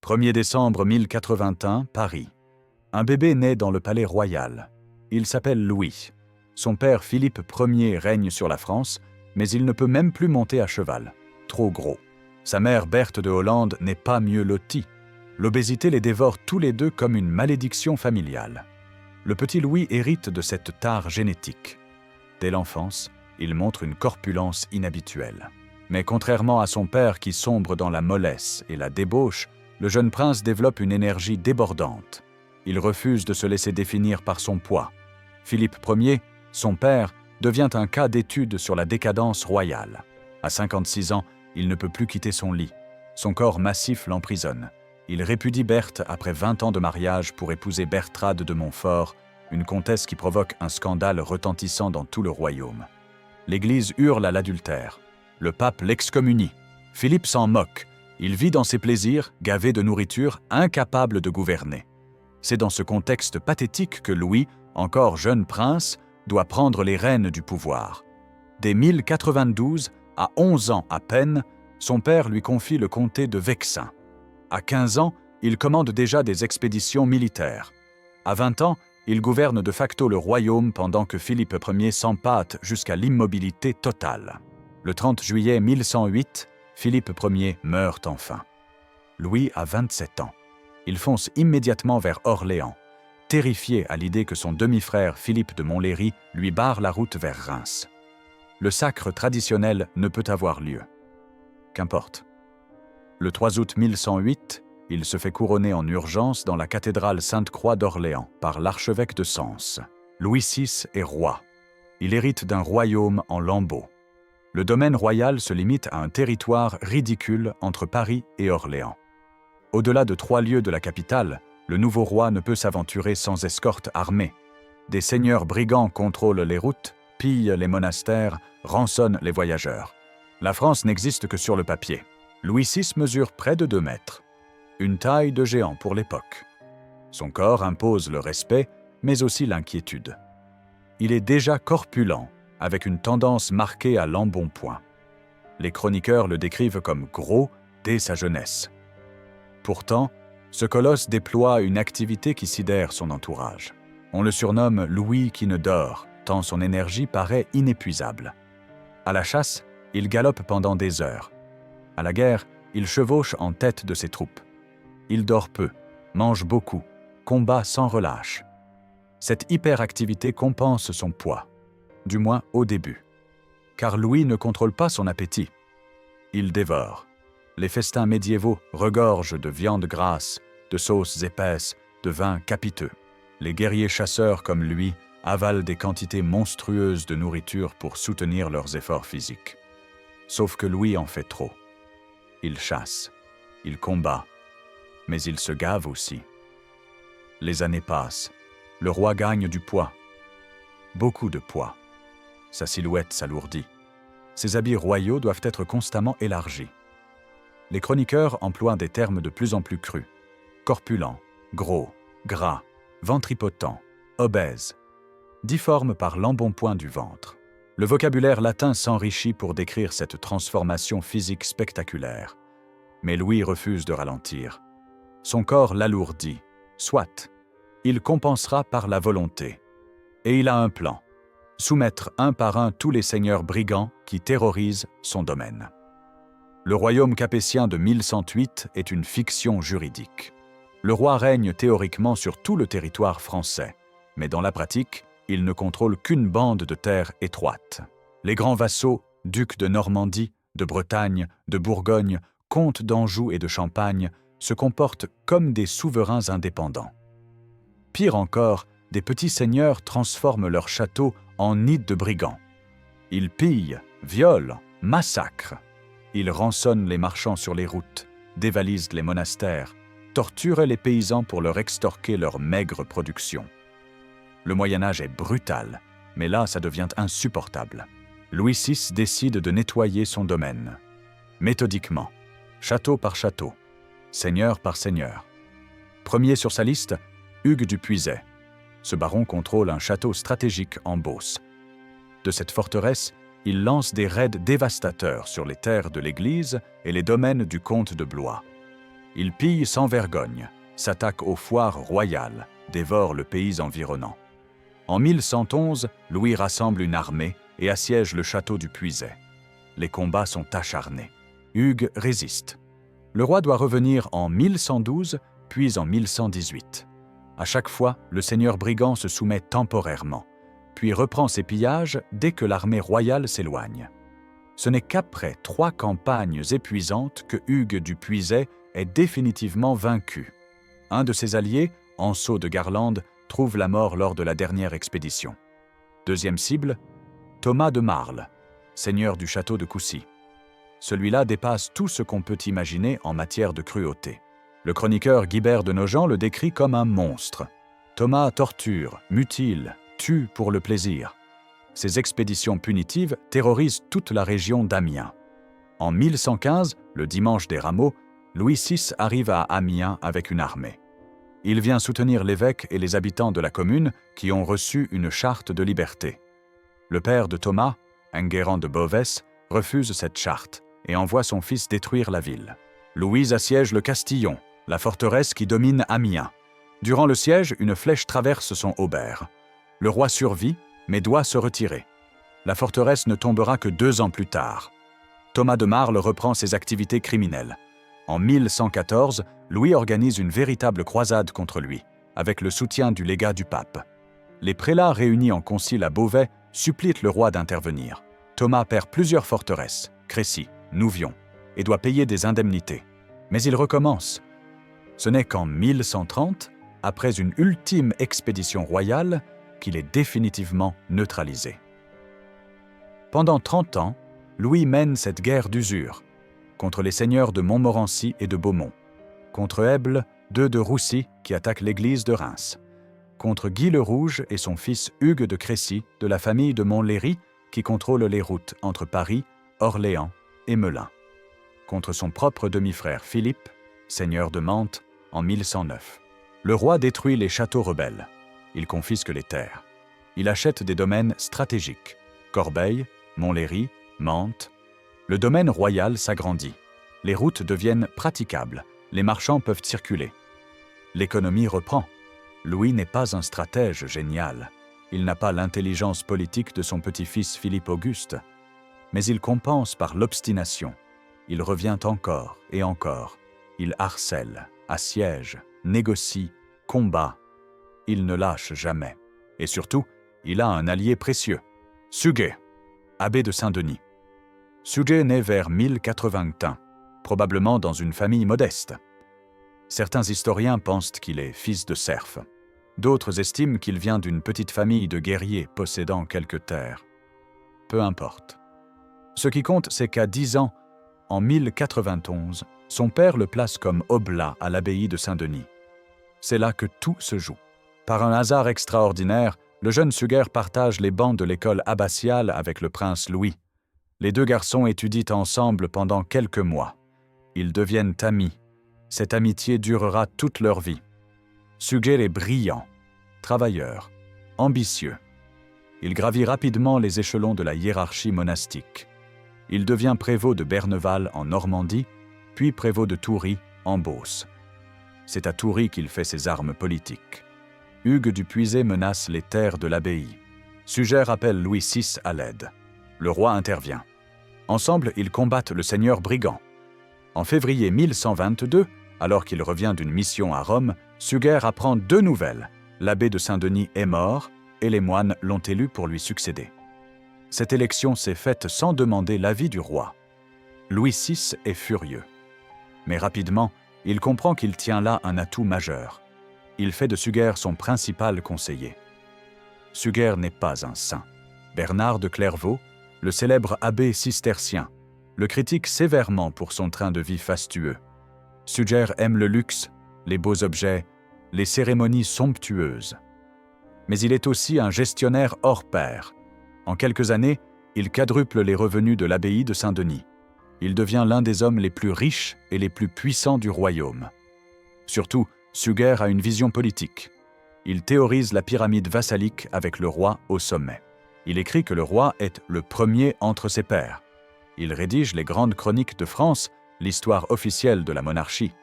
1er décembre 1081, Paris. Un bébé naît dans le palais royal. Il s'appelle Louis. Son père Philippe Ier règne sur la France, mais il ne peut même plus monter à cheval. Trop gros. Sa mère Berthe de Hollande n'est pas mieux lotie. L'obésité les dévore tous les deux comme une malédiction familiale. Le petit Louis hérite de cette tare génétique. Dès l'enfance, il montre une corpulence inhabituelle. Mais contrairement à son père qui sombre dans la mollesse et la débauche, le jeune prince développe une énergie débordante. Il refuse de se laisser définir par son poids. Philippe Ier, son père, devient un cas d'étude sur la décadence royale. À 56 ans, il ne peut plus quitter son lit. Son corps massif l'emprisonne. Il répudie Berthe après 20 ans de mariage pour épouser Bertrade de Montfort, une comtesse qui provoque un scandale retentissant dans tout le royaume. L'Église hurle à l'adultère. Le pape l'excommunie. Philippe s'en moque. Il vit dans ses plaisirs, gavé de nourriture, incapable de gouverner. C'est dans ce contexte pathétique que Louis, encore jeune prince, doit prendre les rênes du pouvoir. Dès 1092, à 11 ans à peine, son père lui confie le comté de Vexin. À 15 ans, il commande déjà des expéditions militaires. À 20 ans, il gouverne de facto le royaume pendant que Philippe Ier s'empâte jusqu'à l'immobilité totale. Le 30 juillet 1108, Philippe Ier meurt enfin. Louis a 27 ans. Il fonce immédiatement vers Orléans, terrifié à l'idée que son demi-frère Philippe de Montlhéry lui barre la route vers Reims. Le sacre traditionnel ne peut avoir lieu. Qu'importe. Le 3 août 1108, il se fait couronner en urgence dans la cathédrale Sainte-Croix d'Orléans par l'archevêque de Sens. Louis VI est roi. Il hérite d'un royaume en lambeaux. Le domaine royal se limite à un territoire ridicule entre Paris et Orléans. Au-delà de 3 lieues de la capitale, le nouveau roi ne peut s'aventurer sans escorte armée. Des seigneurs brigands contrôlent les routes, pillent les monastères, rançonnent les voyageurs. La France n'existe que sur le papier. Louis VI mesure près de 2 mètres. Une taille de géant pour l'époque. Son corps impose le respect, mais aussi l'inquiétude. Il est déjà corpulent, avec une tendance marquée à l'embonpoint. Les chroniqueurs le décrivent comme gros dès sa jeunesse. Pourtant, ce colosse déploie une activité qui sidère son entourage. On le surnomme Louis qui ne dort, tant son énergie paraît inépuisable. À la chasse, il galope pendant des heures. À la guerre, il chevauche en tête de ses troupes. Il dort peu, mange beaucoup, combat sans relâche. Cette hyperactivité compense son poids, du moins au début. Car Louis ne contrôle pas son appétit. Il dévore. Les festins médiévaux regorgent de viande grasse, de sauces épaisses, de vins capiteux. Les guerriers chasseurs comme lui avalent des quantités monstrueuses de nourriture pour soutenir leurs efforts physiques. Sauf que Louis en fait trop. Il chasse, il combat, mais il se gave aussi. Les années passent. Le roi gagne du poids. Beaucoup de poids. Sa silhouette s'alourdit. Ses habits royaux doivent être constamment élargis. Les chroniqueurs emploient des termes de plus en plus crus. Corpulent, gros, gras, ventripotent, obèse. Difforme par l'embonpoint du ventre. Le vocabulaire latin s'enrichit pour décrire cette transformation physique spectaculaire. Mais Louis refuse de ralentir. Son corps l'alourdit. Soit. Il compensera par la volonté. Et il a un plan. Soumettre un par un tous les seigneurs brigands qui terrorisent son domaine. Le royaume capétien de 1108 est une fiction juridique. Le roi règne théoriquement sur tout le territoire français, mais dans la pratique, il ne contrôle qu'une bande de terre étroite. Les grands vassaux, ducs de Normandie, de Bretagne, de Bourgogne, comtes d'Anjou et de Champagne, se comportent comme des souverains indépendants. Pire encore, des petits seigneurs transforment leurs châteaux en nids de brigands. Ils pillent, violent, massacrent. Ils rançonnent les marchands sur les routes, dévalisent les monastères, torturent les paysans pour leur extorquer leur maigre production. Le Moyen-Âge est brutal, mais là, ça devient insupportable. Louis VI décide de nettoyer son domaine. Méthodiquement, château par château, seigneur par seigneur. Premier sur sa liste, Hugues du Puisaye. Ce baron contrôle un château stratégique en Beauce. De cette forteresse, il lance des raids dévastateurs sur les terres de l'Église et les domaines du comte de Blois. Il pille sans vergogne, s'attaque aux foires royales, dévore le pays environnant. En 1111, Louis rassemble une armée et assiège le château du Puiset. Les combats sont acharnés. Hugues résiste. Le roi doit revenir en 1112, puis en 1118. À chaque fois, le seigneur brigand se soumet temporairement, puis reprend ses pillages dès que l'armée royale s'éloigne. Ce n'est qu'après 3 campagnes épuisantes que Hugues du Puiset est définitivement vaincu. Un de ses alliés, Anceau de Garlande, trouve la mort lors de la dernière expédition. Deuxième cible, Thomas de Marle, seigneur du château de Coucy. Celui-là dépasse tout ce qu'on peut imaginer en matière de cruauté. Le chroniqueur Guibert de Nogent le décrit comme un monstre. Thomas torture, mutile, tue pour le plaisir. Ces expéditions punitives terrorisent toute la région d'Amiens. En 1115, le dimanche des Rameaux, Louis VI arrive à Amiens avec une armée. Il vient soutenir l'évêque et les habitants de la commune qui ont reçu une charte de liberté. Le père de Thomas, Enguerrand de Boves, refuse cette charte et envoie son fils détruire la ville. Louise assiège le Castillon, la forteresse qui domine Amiens. Durant le siège, une flèche traverse son haubert. Le roi survit, mais doit se retirer. La forteresse ne tombera que 2 ans plus tard. Thomas de Marle reprend ses activités criminelles. En 1114, Louis organise une véritable croisade contre lui, avec le soutien du légat du pape. Les prélats réunis en concile à Beauvais supplient le roi d'intervenir. Thomas perd plusieurs forteresses, Crécy, Nouvion, et doit payer des indemnités. Mais il recommence. Ce n'est qu'en 1130, après une ultime expédition royale, qu'il est définitivement neutralisé. Pendant 30 ans, Louis mène cette guerre d'usure contre les seigneurs de Montmorency et de Beaumont, contre Èble, II de Roussy qui attaque l'église de Reims, contre Guy le Rouge et son fils Hugues de Crécy de la famille de Montlhéry qui contrôle les routes entre Paris, Orléans et Melun, contre son propre demi-frère Philippe, seigneur de Mantes, en 1109. Le roi détruit les châteaux rebelles. Il confisque les terres. Il achète des domaines stratégiques, Corbeil, Montlhéry, Mantes. Le domaine royal s'agrandit. Les routes deviennent praticables. Les marchands peuvent circuler. L'économie reprend. Louis n'est pas un stratège génial. Il n'a pas l'intelligence politique de son petit-fils Philippe Auguste. Mais il compense par l'obstination. Il revient encore et encore. Il harcèle, assiège, négocie, combat. Il ne lâche jamais. Et surtout, il a un allié précieux, Suger, abbé de Saint-Denis. Suger naît vers 1081, probablement dans une famille modeste. Certains historiens pensent qu'il est fils de serf. D'autres estiment qu'il vient d'une petite famille de guerriers possédant quelques terres. Peu importe. Ce qui compte, c'est qu'à 10 ans, en 1091, son père le place comme oblat à l'abbaye de Saint-Denis. C'est là que tout se joue. Par un hasard extraordinaire, le jeune Suger partage les bancs de l'école abbatiale avec le prince Louis. Les 2 garçons étudient ensemble pendant quelques mois. Ils deviennent amis. Cette amitié durera toute leur vie. Suger est brillant, travailleur, ambitieux. Il gravit rapidement les échelons de la hiérarchie monastique. Il devient prévôt de Berneval en Normandie, puis prévôt de Toury en Beauce. C'est à Toury qu'il fait ses armes politiques. Hugues du Puiset menace les terres de l'abbaye. Suger appelle Louis VI à l'aide. Le roi intervient. Ensemble, ils combattent le seigneur brigand. En février 1122, alors qu'il revient d'une mission à Rome, Suger apprend 2 nouvelles. L'abbé de Saint-Denis est mort et les moines l'ont élu pour lui succéder. Cette élection s'est faite sans demander l'avis du roi. Louis VI est furieux. Mais rapidement, il comprend qu'il tient là un atout majeur. Il fait de Suger son principal conseiller. Suger n'est pas un saint. Bernard de Clairvaux, le célèbre abbé cistercien, le critique sévèrement pour son train de vie fastueux. Suger aime le luxe, les beaux objets, les cérémonies somptueuses. Mais il est aussi un gestionnaire hors pair. En quelques années, il quadruple les revenus de l'abbaye de Saint-Denis. Il devient l'un des hommes les plus riches et les plus puissants du royaume. Surtout, Suger a une vision politique. Il théorise la pyramide vassalique avec le roi au sommet. Il écrit que le roi est le premier entre ses pairs. Il rédige les grandes chroniques de France, l'histoire officielle de la monarchie.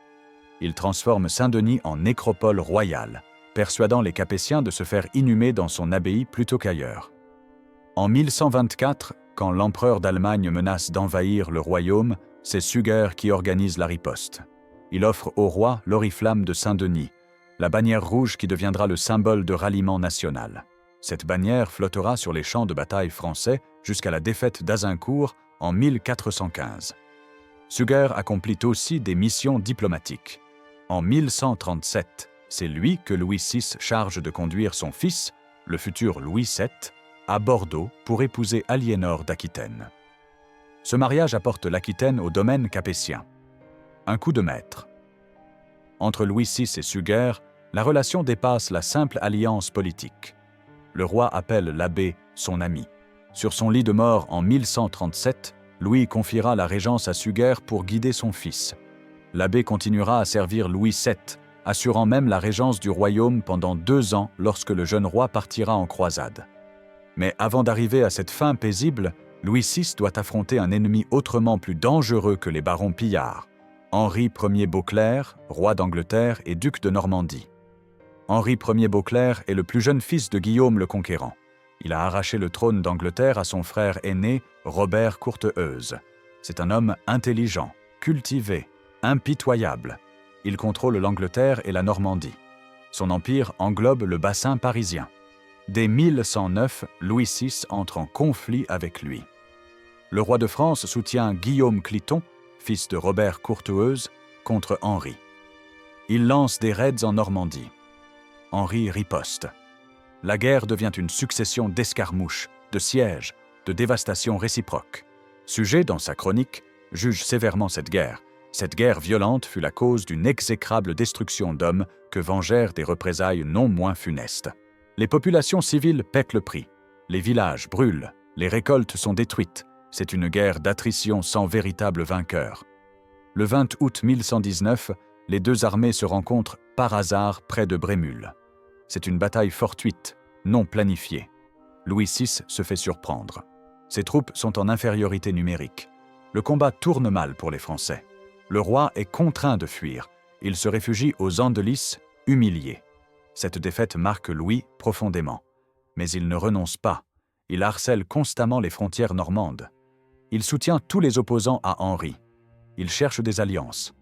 Il transforme Saint-Denis en nécropole royale, persuadant les Capétiens de se faire inhumer dans son abbaye plutôt qu'ailleurs. En 1124, quand l'empereur d'Allemagne menace d'envahir le royaume, c'est Suger qui organise la riposte. Il offre au roi l'oriflamme de Saint-Denis, la bannière rouge qui deviendra le symbole de ralliement national. Cette bannière flottera sur les champs de bataille français jusqu'à la défaite d'Azincourt en 1415. Suger accomplit aussi des missions diplomatiques. En 1137, c'est lui que Louis VI charge de conduire son fils, le futur Louis VII, à Bordeaux pour épouser Aliénor d'Aquitaine. Ce mariage apporte l'Aquitaine au domaine capétien. Un coup de maître. Entre Louis VI et Suger, la relation dépasse la simple alliance politique. Le roi appelle l'abbé son ami. Sur son lit de mort en 1137, Louis confiera la régence à Suger pour guider son fils. L'abbé continuera à servir Louis VII, assurant même la régence du royaume pendant 2 ans lorsque le jeune roi partira en croisade. Mais avant d'arriver à cette fin paisible, Louis VI doit affronter un ennemi autrement plus dangereux que les barons pillards, Henri Ier Beauclerc, roi d'Angleterre et duc de Normandie. Henri Ier Beauclerc est le plus jeune fils de Guillaume le Conquérant. Il a arraché le trône d'Angleterre à son frère aîné, Robert Courteheuse. C'est un homme intelligent, cultivé, impitoyable. Il contrôle l'Angleterre et la Normandie. Son empire englobe le bassin parisien. Dès 1109, Louis VI entre en conflit avec lui. Le roi de France soutient Guillaume Cliton, fils de Robert Courteheuse, contre Henri. Il lance des raids en Normandie. Henri riposte. La guerre devient une succession d'escarmouches, de sièges, de dévastations réciproques. Suger, dans sa chronique, juge sévèrement cette guerre. Cette guerre violente fut la cause d'une exécrable destruction d'hommes que vengèrent des représailles non moins funestes. Les populations civiles paient le prix. Les villages brûlent, les récoltes sont détruites. C'est une guerre d'attrition sans véritable vainqueur. Le 20 août 1119, les deux armées se rencontrent par hasard près de Brémul. C'est une bataille fortuite, non planifiée. Louis VI se fait surprendre. Ses troupes sont en infériorité numérique. Le combat tourne mal pour les Français. Le roi est contraint de fuir. Il se réfugie aux Andelys, humilié. Cette défaite marque Louis profondément. Mais il ne renonce pas. Il harcèle constamment les frontières normandes. Il soutient tous les opposants à Henri. Il cherche des alliances.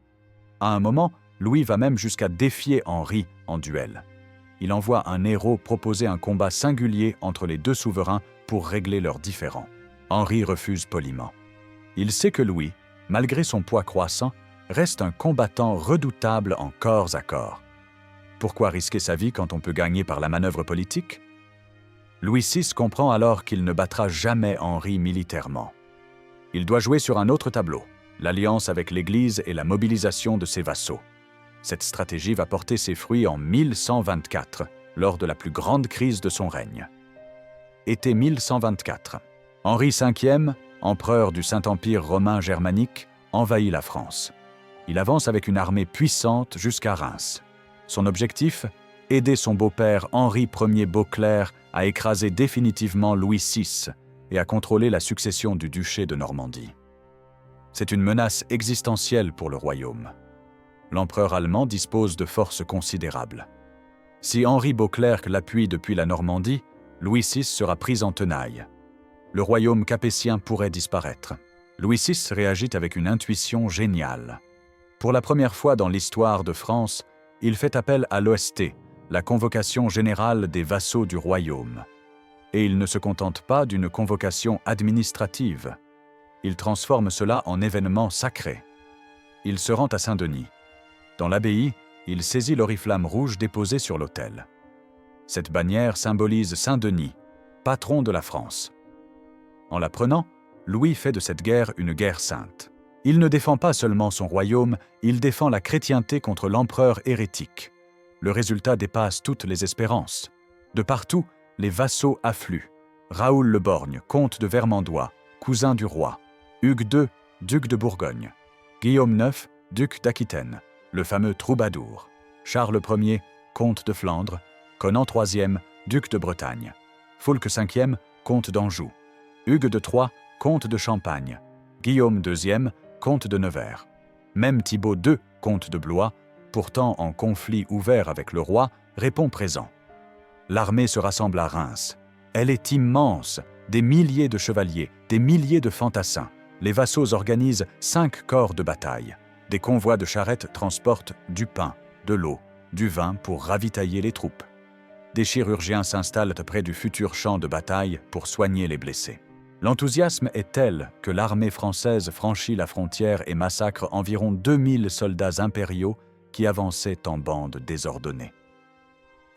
À un moment, Louis va même jusqu'à défier Henri en duel. Il envoie un héros proposer un combat singulier entre les deux souverains pour régler leurs différends. Henri refuse poliment. Il sait que Louis, malgré son poids croissant, reste un combattant redoutable en corps à corps. Pourquoi risquer sa vie quand on peut gagner par la manœuvre politique? Louis VI comprend alors qu'il ne battra jamais Henri militairement. Il doit jouer sur un autre tableau, l'alliance avec l'Église et la mobilisation de ses vassaux. Cette stratégie va porter ses fruits en 1124, lors de la plus grande crise de son règne. Été 1124. Henri V, empereur du Saint-Empire romain germanique, envahit la France. Il avance avec une armée puissante jusqu'à Reims. Son objectif? Aider son beau-père Henri Ier Beauclerc à écraser définitivement Louis VI et à contrôler la succession du duché de Normandie. C'est une menace existentielle pour le royaume. L'empereur allemand dispose de forces considérables. Si Henri Beauclerc l'appuie depuis la Normandie, Louis VI sera pris en tenaille. Le royaume capétien pourrait disparaître. Louis VI réagit avec une intuition géniale. Pour la première fois dans l'histoire de France, il fait appel à l'OST, la convocation générale des vassaux du royaume. Et il ne se contente pas d'une convocation administrative. Il transforme cela en événement sacré. Il se rend à Saint-Denis. Dans l'abbaye, il saisit l'oriflamme rouge déposée sur l'autel. Cette bannière symbolise Saint-Denis, patron de la France. En la prenant, Louis fait de cette guerre une guerre sainte. Il ne défend pas seulement son royaume, il défend la chrétienté contre l'empereur hérétique. Le résultat dépasse toutes les espérances. De partout, les vassaux affluent. Raoul le Borgne, comte de Vermandois, cousin du roi. Hugues II, duc de Bourgogne. Guillaume IX, duc d'Aquitaine, le fameux troubadour. Charles Ier, comte de Flandre. Conan III, duc de Bretagne. Foulques V, comte d'Anjou. Hugues de Troyes, comte de Champagne. Guillaume II, comte de Nevers. Même Thibaut II, comte de Blois, pourtant en conflit ouvert avec le roi, répond présent. L'armée se rassemble à Reims. Elle est immense, des milliers de chevaliers, des milliers de fantassins. Les vassaux organisent 5 corps de bataille. Des convois de charrettes transportent du pain, de l'eau, du vin pour ravitailler les troupes. Des chirurgiens s'installent près du futur champ de bataille pour soigner les blessés. L'enthousiasme est tel que l'armée française franchit la frontière et massacre environ 2000 soldats impériaux qui avançaient en bande désordonnée.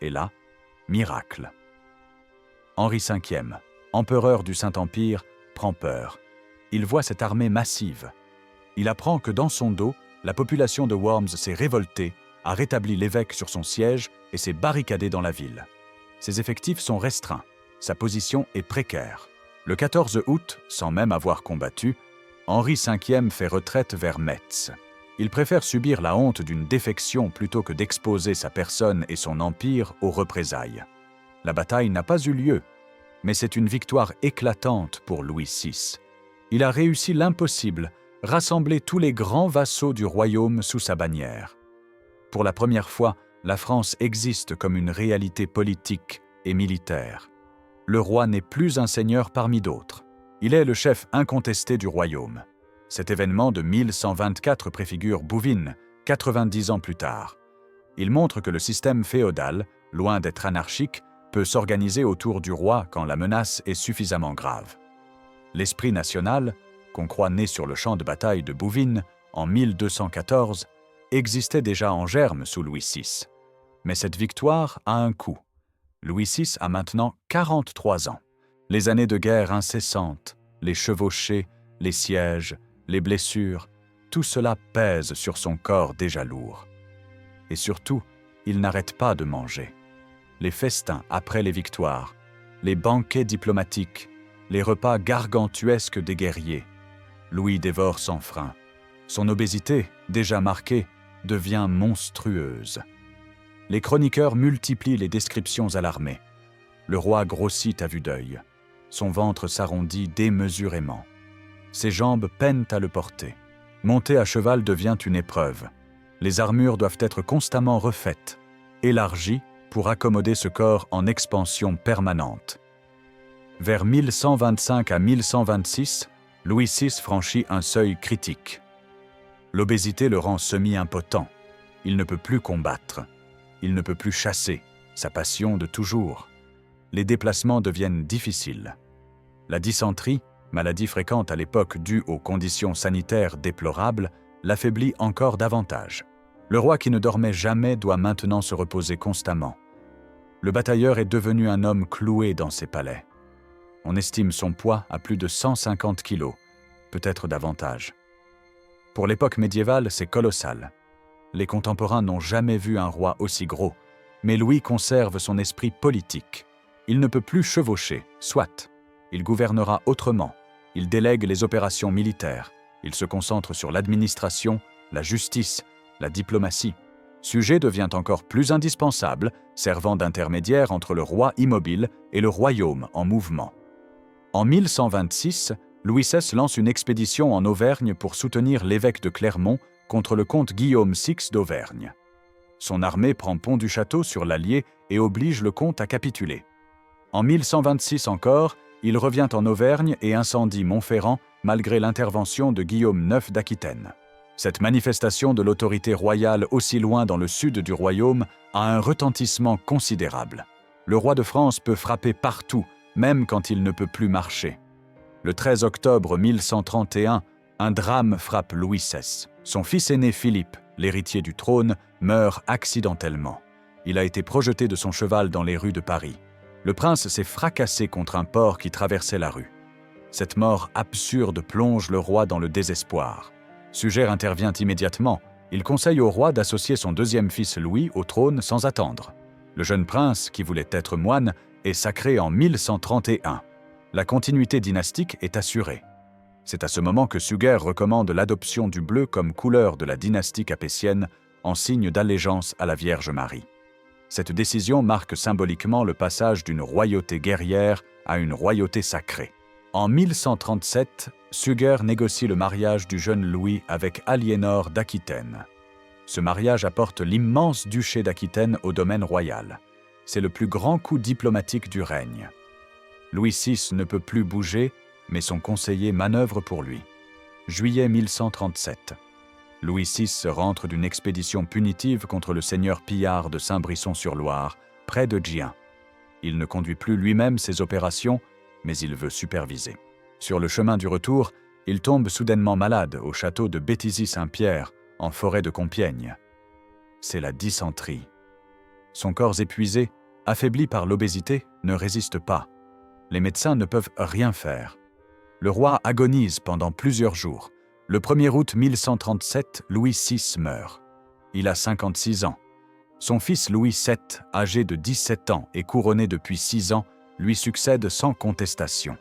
Et là, miracle. Henri V, empereur du Saint-Empire, prend peur. Il voit cette armée massive. Il apprend que dans son dos, la population de Worms s'est révoltée, a rétabli l'évêque sur son siège et s'est barricadée dans la ville. Ses effectifs sont restreints. Sa position est précaire. Le 14 août, sans même avoir combattu, Henri V fait retraite vers Metz. Il préfère subir la honte d'une défection plutôt que d'exposer sa personne et son empire aux représailles. La bataille n'a pas eu lieu, mais c'est une victoire éclatante pour Louis VI. Il a réussi l'impossible, rassembler tous les grands vassaux du royaume sous sa bannière. Pour la première fois, la France existe comme une réalité politique et militaire. Le roi n'est plus un seigneur parmi d'autres. Il est le chef incontesté du royaume. Cet événement de 1124 préfigure Bouvines, 90 ans plus tard. Il montre que le système féodal, loin d'être anarchique, peut s'organiser autour du roi quand la menace est suffisamment grave. L'esprit national, qu'on croit né sur le champ de bataille de Bouvines en 1214, existait déjà en germe sous Louis VI. Mais cette victoire a un coût. Louis VI a maintenant 43 ans. Les années de guerre incessantes, les chevauchées, les sièges, les blessures, tout cela pèse sur son corps déjà lourd. Et surtout, il n'arrête pas de manger. Les festins après les victoires, les banquets diplomatiques, les repas gargantuesques des guerriers. Louis dévore sans frein. Son obésité, déjà marquée, devient monstrueuse. Les chroniqueurs multiplient les descriptions alarmées. Le roi grossit à vue d'œil. Son ventre s'arrondit démesurément. Ses jambes peinent à le porter. Monter à cheval devient une épreuve. Les armures doivent être constamment refaites, élargies pour accommoder ce corps en expansion permanente. Vers 1125 à 1126, Louis VI franchit un seuil critique. L'obésité le rend semi-impotent. Il ne peut plus combattre. Il ne peut plus chasser, sa passion de toujours. Les déplacements deviennent difficiles. La dysenterie, maladie fréquente à l'époque due aux conditions sanitaires déplorables, l'affaiblit encore davantage. Le roi qui ne dormait jamais doit maintenant se reposer constamment. Le batailleur est devenu un homme cloué dans ses palais. On estime son poids à plus de 150 kilos, peut-être davantage. Pour l'époque médiévale, c'est colossal. Les contemporains n'ont jamais vu un roi aussi gros, mais Louis conserve son esprit politique. Il ne peut plus chevaucher, soit. Il gouvernera autrement. Il délègue les opérations militaires. Il se concentre sur l'administration, la justice, la diplomatie. Sujet devient encore plus indispensable, servant d'intermédiaire entre le roi immobile et le royaume en mouvement. En 1126, Louis XVI lance une expédition en Auvergne pour soutenir l'évêque de Clermont contre le comte Guillaume VI d'Auvergne. Son armée prend Pont-du-Château sur l'Allier et oblige le comte à capituler. En 1126 encore, il revient en Auvergne et incendie Montferrand malgré l'intervention de Guillaume IX d'Aquitaine. Cette manifestation de l'autorité royale aussi loin dans le sud du royaume a un retentissement considérable. Le roi de France peut frapper partout, même quand il ne peut plus marcher. Le 13 octobre 1131, un drame frappe Louis XVI. Son fils aîné Philippe, l'héritier du trône, meurt accidentellement. Il a été projeté de son cheval dans les rues de Paris. Le prince s'est fracassé contre un porc qui traversait la rue. Cette mort absurde plonge le roi dans le désespoir. Suger intervient immédiatement. Il conseille au roi d'associer son deuxième fils Louis au trône sans attendre. Le jeune prince, qui voulait être moine, est sacré en 1131. La continuité dynastique est assurée. C'est à ce moment que Suger recommande l'adoption du bleu comme couleur de la dynastie capétienne en signe d'allégeance à la Vierge Marie. Cette décision marque symboliquement le passage d'une royauté guerrière à une royauté sacrée. En 1137, Suger négocie le mariage du jeune Louis avec Aliénor d'Aquitaine. Ce mariage apporte l'immense duché d'Aquitaine au domaine royal. C'est le plus grand coup diplomatique du règne. Louis VI ne peut plus bouger, mais son conseiller manœuvre pour lui. Juillet 1137. Louis VI rentre d'une expédition punitive contre le seigneur pillard de Saint-Brisson-sur-Loire, près de Gien. Il ne conduit plus lui-même ses opérations, mais il veut superviser. Sur le chemin du retour, il tombe soudainement malade au château de Béthisy-Saint-Pierre, en forêt de Compiègne. C'est la dysenterie. Son corps épuisé, affaibli par l'obésité, ne résiste pas. Les médecins ne peuvent rien faire. Le roi agonise pendant plusieurs jours. Le 1er août 1137, Louis VI meurt. Il a 56 ans. Son fils Louis VII, âgé de 17 ans et couronné depuis 6 ans, lui succède sans contestation.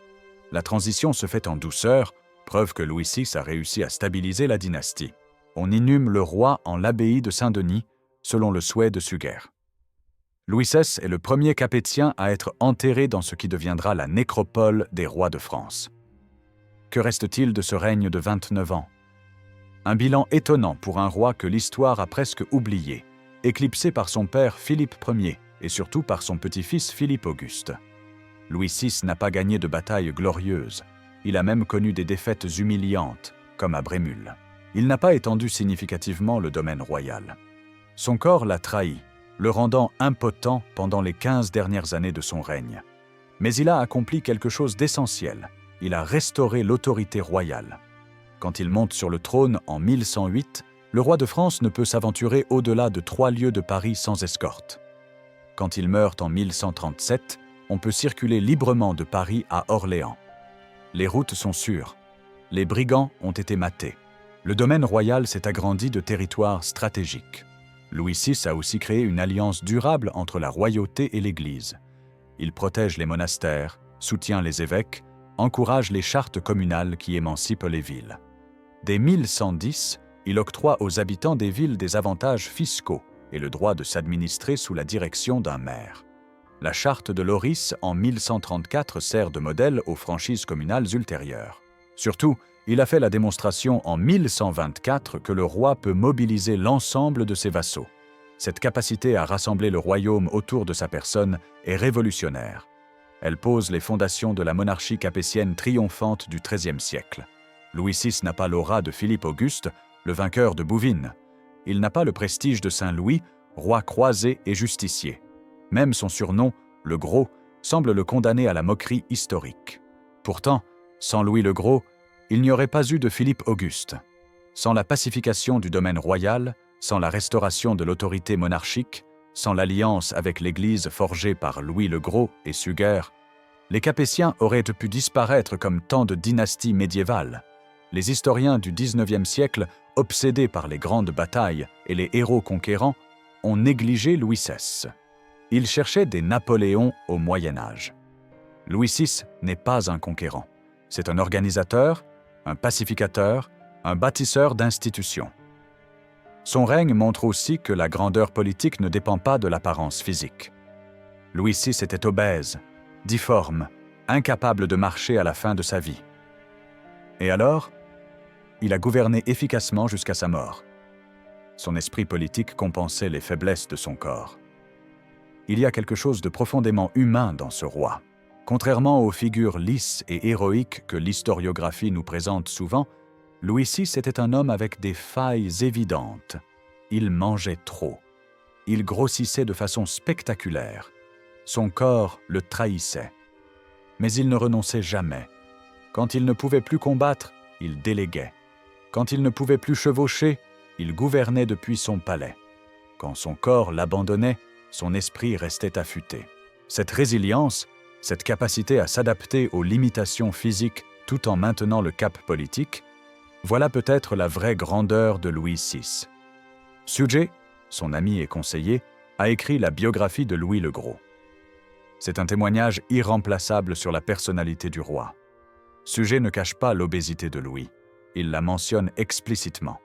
La transition se fait en douceur, preuve que Louis VI a réussi à stabiliser la dynastie. On inhume le roi en l'abbaye de Saint-Denis, selon le souhait de Suger. Louis XVI est le premier capétien à être enterré dans ce qui deviendra la nécropole des rois de France. Que reste-t-il de ce règne de 29 ans? Un bilan étonnant pour un roi que l'histoire a presque oublié, éclipsé par son père Philippe Ier et surtout par son petit-fils Philippe Auguste. Louis VI n'a pas gagné de bataille glorieuse. Il a même connu des défaites humiliantes, comme à Brémul. Il n'a pas étendu significativement le domaine royal. Son corps l'a trahi, le rendant impotent pendant les 15 dernières années de son règne. Mais il a accompli quelque chose d'essentiel. Il a restauré l'autorité royale. Quand il monte sur le trône en 1108, le roi de France ne peut s'aventurer au-delà de 3 lieues de Paris sans escorte. Quand il meurt en 1137, on peut circuler librement de Paris à Orléans. Les routes sont sûres. Les brigands ont été matés. Le domaine royal s'est agrandi de territoires stratégiques. Louis VI a aussi créé une alliance durable entre la royauté et l'Église. Il protège les monastères, soutient les évêques, encourage les chartes communales qui émancipent les villes. Dès 1110, il octroie aux habitants des villes des avantages fiscaux et le droit de s'administrer sous la direction d'un maire. La charte de Loris en 1134 sert de modèle aux franchises communales ultérieures. Surtout, il a fait la démonstration en 1124 que le roi peut mobiliser l'ensemble de ses vassaux. Cette capacité à rassembler le royaume autour de sa personne est révolutionnaire. Elle pose les fondations de la monarchie capétienne triomphante du XIIIe siècle. Louis VI n'a pas l'aura de Philippe Auguste, le vainqueur de Bouvines. Il n'a pas le prestige de Saint-Louis, roi croisé et justicier. Même son surnom, le Gros, semble le condamner à la moquerie historique. Pourtant, sans Louis le Gros, il n'y aurait pas eu de Philippe Auguste. Sans la pacification du domaine royal, sans la restauration de l'autorité monarchique, sans l'alliance avec l'Église forgée par Louis le Gros et Suger, les Capétiens auraient pu disparaître comme tant de dynasties médiévales. Les historiens du XIXe siècle, obsédés par les grandes batailles et les héros conquérants, ont négligé Louis XVI. Ils cherchaient des Napoléons au Moyen Âge. Louis VI n'est pas un conquérant. C'est un organisateur, un pacificateur, un bâtisseur d'institutions. Son règne montre aussi que la grandeur politique ne dépend pas de l'apparence physique. Louis VI était obèse, difforme, incapable de marcher à la fin de sa vie. Et alors, il a gouverné efficacement jusqu'à sa mort. Son esprit politique compensait les faiblesses de son corps. Il y a quelque chose de profondément humain dans ce roi. Contrairement aux figures lisses et héroïques que l'historiographie nous présente souvent, Louis VI était un homme avec des failles évidentes. Il mangeait trop. Il grossissait de façon spectaculaire. Son corps le trahissait. Mais il ne renonçait jamais. Quand il ne pouvait plus combattre, il déléguait. Quand il ne pouvait plus chevaucher, il gouvernait depuis son palais. Quand son corps l'abandonnait, son esprit restait affûté. Cette résilience, cette capacité à s'adapter aux limitations physiques tout en maintenant le cap politique, voilà peut-être la vraie grandeur de Louis VI. Suger, son ami et conseiller, a écrit la biographie de Louis le Gros. C'est un témoignage irremplaçable sur la personnalité du roi. Suger ne cache pas l'obésité de Louis, il la mentionne explicitement.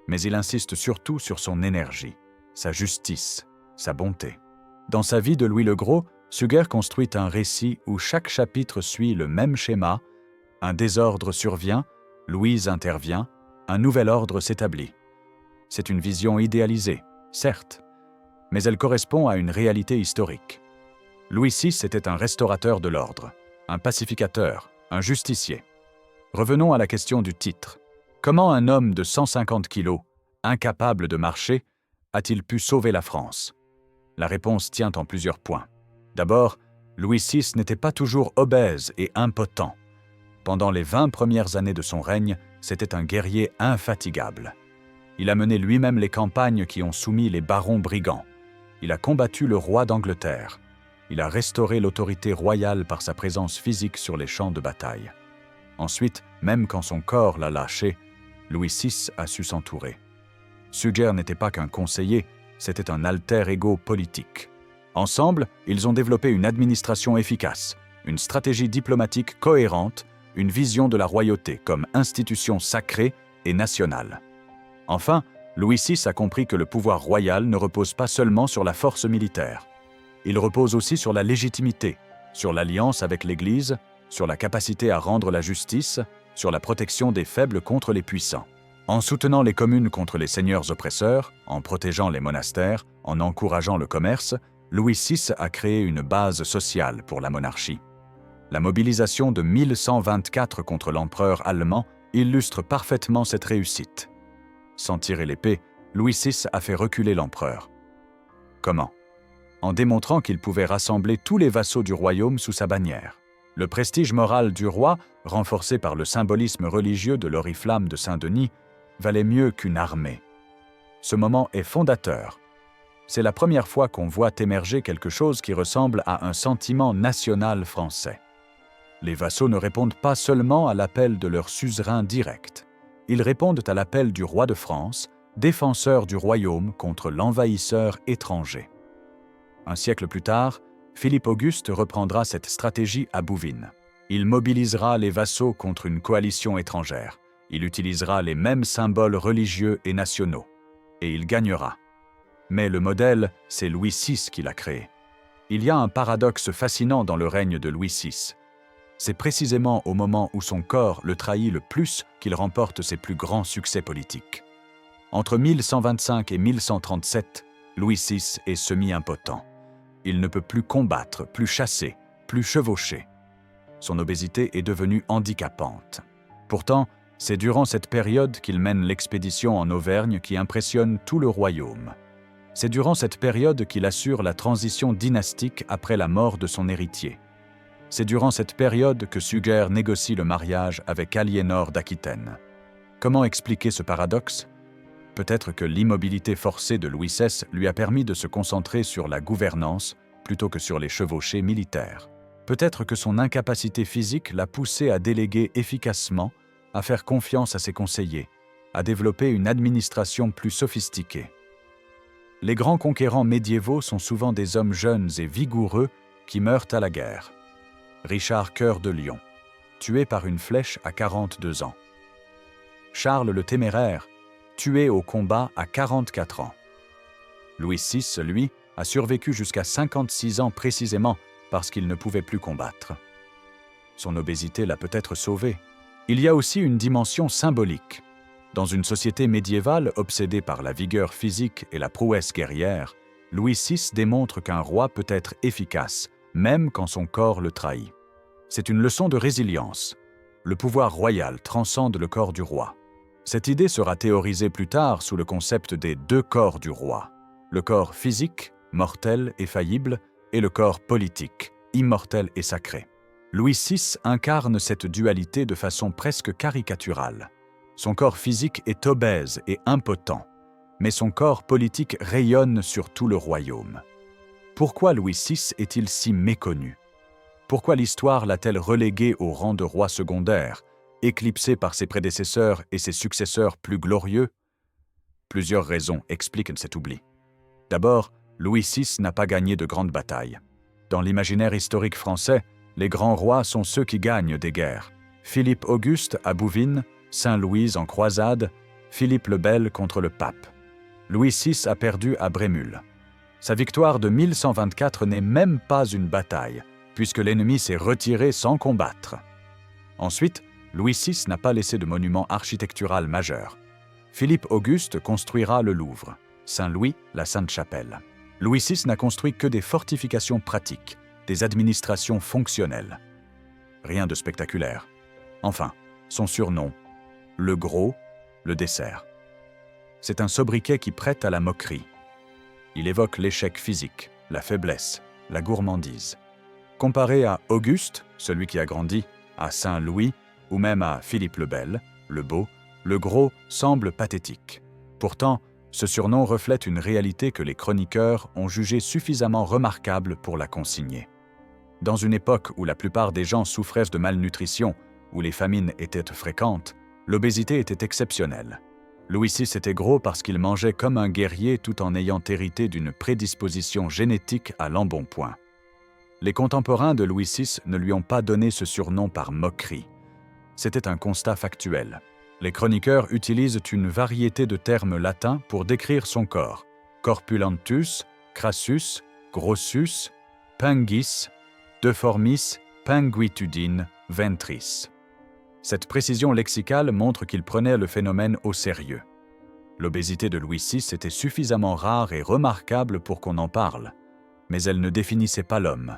Mais il insiste surtout sur son énergie, sa justice, sa bonté. Dans sa vie de Louis le Gros, Suger construit un récit où chaque chapitre suit le même schéma, un désordre survient, Louise intervient, un nouvel ordre s'établit. C'est une vision idéalisée, certes, mais elle correspond à une réalité historique. Louis VI était un restaurateur de l'ordre, un pacificateur, un justicier. Revenons à la question du titre. Comment un homme de 150 kilos, incapable de marcher, a-t-il pu sauver la France? La réponse tient en plusieurs points. D'abord, Louis VI n'était pas toujours obèse et impotent. Pendant les 20 premières années de son règne, c'était un guerrier infatigable. Il a mené lui-même les campagnes qui ont soumis les barons brigands. Il a combattu le roi d'Angleterre. Il a restauré l'autorité royale par sa présence physique sur les champs de bataille. Ensuite, même quand son corps l'a lâché, Louis VI a su s'entourer. Suger n'était pas qu'un conseiller, c'était un alter ego politique. Ensemble, ils ont développé une administration efficace, une stratégie diplomatique cohérente, une vision de la royauté comme institution sacrée et nationale. Enfin, Louis VI a compris que le pouvoir royal ne repose pas seulement sur la force militaire. Il repose aussi sur la légitimité, sur l'alliance avec l'Église, sur la capacité à rendre la justice, sur la protection des faibles contre les puissants. En soutenant les communes contre les seigneurs oppresseurs, en protégeant les monastères, en encourageant le commerce, Louis VI a créé une base sociale pour la monarchie. La mobilisation de 1124 contre l'empereur allemand illustre parfaitement cette réussite. Sans tirer l'épée, Louis VI a fait reculer l'empereur. Comment? En démontrant qu'il pouvait rassembler tous les vassaux du royaume sous sa bannière. Le prestige moral du roi, renforcé par le symbolisme religieux de l'oriflamme de Saint-Denis, valait mieux qu'une armée. Ce moment est fondateur. C'est la première fois qu'on voit émerger quelque chose qui ressemble à un sentiment national français. Les vassaux ne répondent pas seulement à l'appel de leur suzerain direct. Ils répondent à l'appel du roi de France, défenseur du royaume contre l'envahisseur étranger. Un siècle plus tard, Philippe Auguste reprendra cette stratégie à Bouvines. Il mobilisera les vassaux contre une coalition étrangère. Il utilisera les mêmes symboles religieux et nationaux. Et il gagnera. Mais le modèle, c'est Louis VI qui l'a créé. Il y a un paradoxe fascinant dans le règne de Louis VI. C'est précisément au moment où son corps le trahit le plus qu'il remporte ses plus grands succès politiques. Entre 1125 et 1137, Louis VI est semi-impotent. Il ne peut plus combattre, plus chasser, plus chevaucher. Son obésité est devenue handicapante. Pourtant, c'est durant cette période qu'il mène l'expédition en Auvergne qui impressionne tout le royaume. C'est durant cette période qu'il assure la transition dynastique après la mort de son héritier. C'est durant cette période que Suger négocie le mariage avec Aliénor d'Aquitaine. Comment expliquer ce paradoxe? Peut-être que l'immobilité forcée de Louis XVI lui a permis de se concentrer sur la gouvernance plutôt que sur les chevauchées militaires. Peut-être que son incapacité physique l'a poussé à déléguer efficacement, à faire confiance à ses conseillers, à développer une administration plus sophistiquée. Les grands conquérants médiévaux sont souvent des hommes jeunes et vigoureux qui meurent à la guerre. Richard Cœur de Lion, tué par une flèche à 42 ans. Charles le Téméraire, tué au combat à 44 ans. Louis VI, lui, a survécu jusqu'à 56 ans précisément parce qu'il ne pouvait plus combattre. Son obésité l'a peut-être sauvé. Il y a aussi une dimension symbolique. Dans une société médiévale obsédée par la vigueur physique et la prouesse guerrière, Louis VI démontre qu'un roi peut être efficace, même quand son corps le trahit. C'est une leçon de résilience. Le pouvoir royal transcende le corps du roi. Cette idée sera théorisée plus tard sous le concept des deux corps du roi. Le corps physique, mortel et faillible, et le corps politique, immortel et sacré. Louis VI incarne cette dualité de façon presque caricaturale. Son corps physique est obèse et impotent, mais son corps politique rayonne sur tout le royaume. Pourquoi Louis VI est-il si méconnu? Pourquoi l'histoire l'a-t-elle relégué au rang de roi secondaire, éclipsé par ses prédécesseurs et ses successeurs plus glorieux? Plusieurs raisons expliquent cet oubli. D'abord, Louis VI n'a pas gagné de grandes batailles. Dans l'imaginaire historique français, les grands rois sont ceux qui gagnent des guerres. Philippe Auguste à Bouvines, Saint-Louis en croisade, Philippe le Bel contre le pape. Louis VI a perdu à Brémul. Sa victoire de 1124 n'est même pas une bataille, puisque l'ennemi s'est retiré sans combattre. Ensuite, Louis VI n'a pas laissé de monument architectural majeur. Philippe Auguste construira le Louvre, Saint-Louis la Sainte-Chapelle. Louis VI n'a construit que des fortifications pratiques, des administrations fonctionnelles. Rien de spectaculaire. Enfin, son surnom, le Gros, le dessert. C'est un sobriquet qui prête à la moquerie. Il évoque l'échec physique, la faiblesse, la gourmandise. Comparé à Auguste, celui qui a grandi, à Saint-Louis, ou même à Philippe le Bel, le Beau, le Gros semble pathétique. Pourtant, ce surnom reflète une réalité que les chroniqueurs ont jugée suffisamment remarquable pour la consigner. Dans une époque où la plupart des gens souffraient de malnutrition, où les famines étaient fréquentes, l'obésité était exceptionnelle. Louis VI était gros parce qu'il mangeait comme un guerrier tout en ayant hérité d'une prédisposition génétique à l'embonpoint. Les contemporains de Louis VI ne lui ont pas donné ce surnom par moquerie. C'était un constat factuel. Les chroniqueurs utilisent une variété de termes latins pour décrire son corps: corpulentus, crassus, grossus, pinguis, deformis, pinguitudine, ventris. Cette précision lexicale montre qu'il prenait le phénomène au sérieux. L'obésité de Louis VI était suffisamment rare et remarquable pour qu'on en parle, mais elle ne définissait pas l'homme.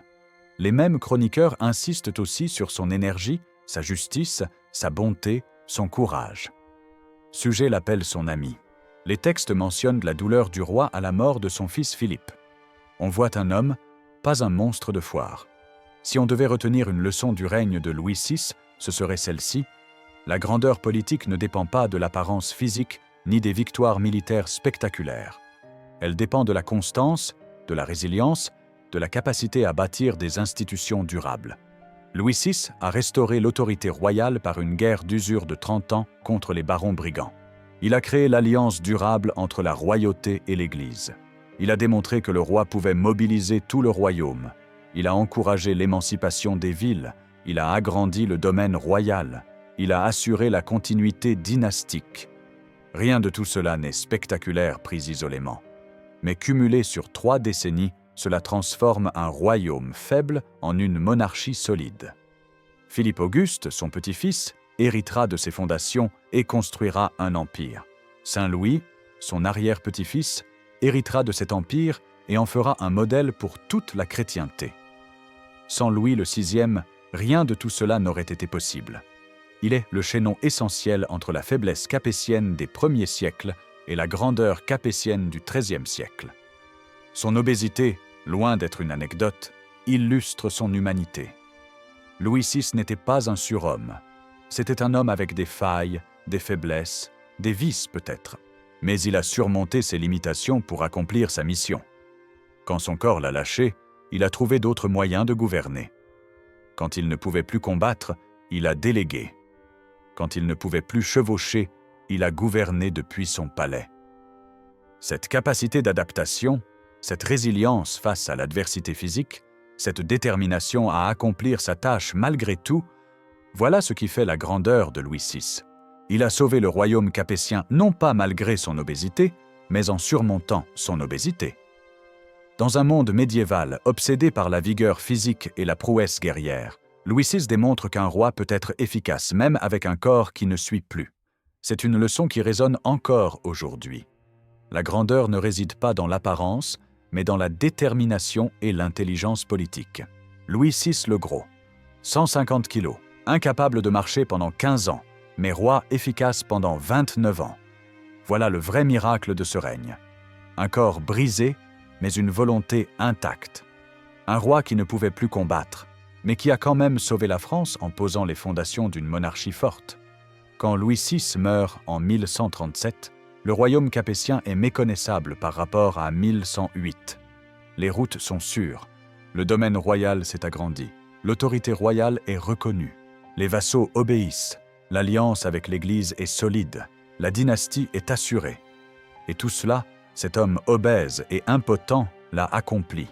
Les mêmes chroniqueurs insistent aussi sur son énergie, sa justice, sa bonté, son courage. Suger l'appelle son ami. Les textes mentionnent la douleur du roi à la mort de son fils Philippe. On voit un homme, pas un monstre de foire. Si on devait retenir une leçon du règne de Louis VI, ce serait celle-ci: la grandeur politique ne dépend pas de l'apparence physique ni des victoires militaires spectaculaires. Elle dépend de la constance, de la résilience, de la capacité à bâtir des institutions durables. Louis VI a restauré l'autorité royale par une guerre d'usure de 30 ans contre les barons brigands. Il a créé l'alliance durable entre la royauté et l'Église. Il a démontré que le roi pouvait mobiliser tout le royaume. Il a encouragé l'émancipation des villes. Il a agrandi le domaine royal. Il a assuré la continuité dynastique. Rien de tout cela n'est spectaculaire pris isolément. Mais cumulé sur 3 décennies, cela transforme un royaume faible en une monarchie solide. Philippe Auguste, son petit-fils, héritera de ses fondations et construira un empire. Saint-Louis, son arrière-petit-fils, héritera de cet empire et en fera un modèle pour toute la chrétienté. Sans Louis le VI, rien de tout cela n'aurait été possible. Il est le chaînon essentiel entre la faiblesse capétienne des premiers siècles et la grandeur capétienne du XIIIe siècle. Son obésité, loin d'être une anecdote, illustre son humanité. Louis VI n'était pas un surhomme. C'était un homme avec des failles, des faiblesses, des vices peut-être. Mais il a surmonté ses limitations pour accomplir sa mission. Quand son corps l'a lâché, il a trouvé d'autres moyens de gouverner. Quand il ne pouvait plus combattre, il a délégué. Quand il ne pouvait plus chevaucher, il a gouverné depuis son palais. Cette capacité d'adaptation, cette résilience face à l'adversité physique, cette détermination à accomplir sa tâche malgré tout, voilà ce qui fait la grandeur de Louis VI. Il a sauvé le royaume capétien non pas malgré son obésité, mais en surmontant son obésité. Dans un monde médiéval obsédé par la vigueur physique et la prouesse guerrière, Louis VI démontre qu'un roi peut être efficace même avec un corps qui ne suit plus. C'est une leçon qui résonne encore aujourd'hui. La grandeur ne réside pas dans l'apparence, mais dans la détermination et l'intelligence politique. Louis VI le Gros, 150 kilos, incapable de marcher pendant 15 ans, mais roi efficace pendant 29 ans. Voilà le vrai miracle de ce règne. Un corps brisé, mais une volonté intacte. Un roi qui ne pouvait plus combattre, mais qui a quand même sauvé la France en posant les fondations d'une monarchie forte. Quand Louis VI meurt en 1137, le royaume capétien est méconnaissable par rapport à 1108. Les routes sont sûres, le domaine royal s'est agrandi, l'autorité royale est reconnue, les vassaux obéissent, l'alliance avec l'Église est solide, la dynastie est assurée. Et tout cela, cet homme obèse et impotent l'a accompli.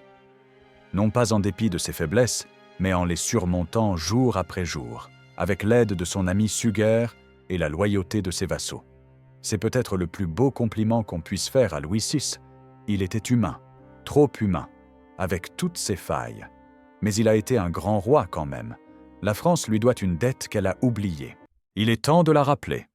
Non pas en dépit de ses faiblesses, mais en les surmontant jour après jour, avec l'aide de son ami Suger et la loyauté de ses vassaux. C'est peut-être le plus beau compliment qu'on puisse faire à Louis VI. Il était humain, trop humain, avec toutes ses failles. Mais il a été un grand roi quand même. La France lui doit une dette qu'elle a oubliée. Il est temps de la rappeler.